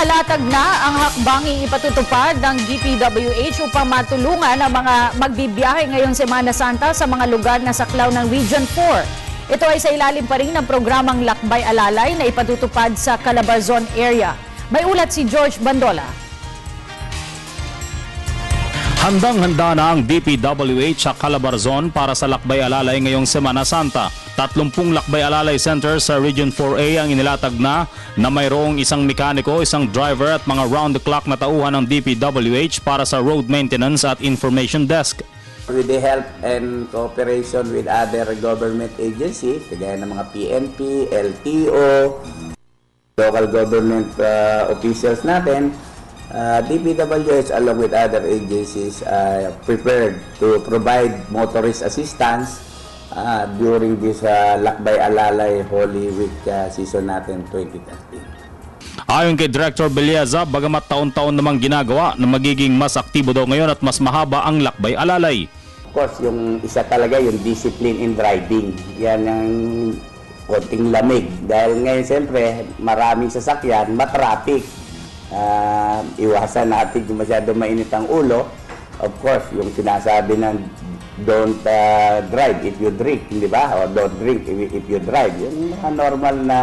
Nakalatag na ang hakbanging ipatutupad ng DPWH upang matulungan ang mga magbibiyahe ngayong Semana Santa sa mga lugar na saklaw ng Region 4. Ito ay sa ilalim pa rin ng programang Lakbay Alalay na ipatutupad sa Calabarzon area. May ulat si George Bandola. Handang-handa na ang DPWH sa Calabarzon para sa Lakbay Alalay ngayong Semana Santa. 30 Lakbay Alalay Center sa Region 4A ang inilatag na mayroong isang mekaniko, isang driver at mga round-the-clock na tauhan ng DPWH para sa road maintenance at information desk. With the help and cooperation with other government agencies, kagaya ng mga PNP, LTO, local government officials natin, DPWH along with other agencies prepared to provide motorist assistance during this Lakbay Alalay Holy Week season natin 2013. Ayon kay Director Beliaza, bagamat taon-taon namang ginagawa na magiging mas aktibo daw ngayon at mas mahaba ang Lakbay Alalay. Of course, yung isa talaga yung discipline in driving. Yan ang konting lamig. Dahil ngayon siyempre maraming sasakyan, matraffic. Iwasan natin kung masyado mainit ang ulo. Of course, yung sinasabi ng don't drive if you drink, di ba? O don't drink if you drive. Yung mga normal na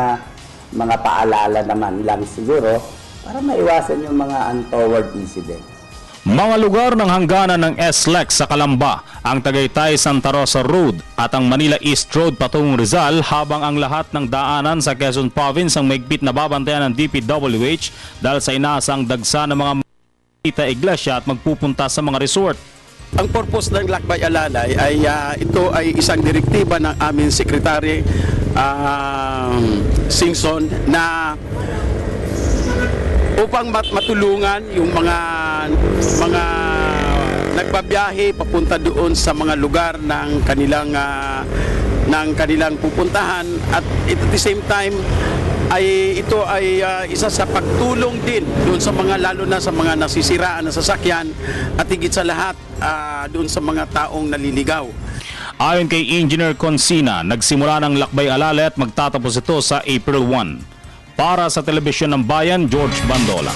mga paalala naman lang siguro para maiwasan yung mga untoward incidents. Mga lugar ng hangganan ng SLEX sa Calamba, ang Tagaytay Santa Rosa Road at ang Manila East Road patungong Rizal, habang ang lahat ng daanan sa Quezon Province ang maigpit na babantayan ng DPWH dahil sa inaasang dagsa ng mga iglesia at magpupunta sa mga resort. Ang purpose ng Lakbay Alalay ay ito ay isang direktiba ng aming Secretary Singson na upang matulungan yung mga nagbabiyahe papunta doon sa mga lugar ng kanilang pupuntahan, at at the same time ay ito ay isa sa pagtulong din doon sa mga, lalo na sa mga nasisiraan na sasakyan, at higit sa lahat doon sa mga taong naliligaw. Ayon kay Engineer Consina, nagsimula ng Lakbay Alalay at magtatapos ito sa April 1. Para sa Telebisyon ng Bayan, George Bandola.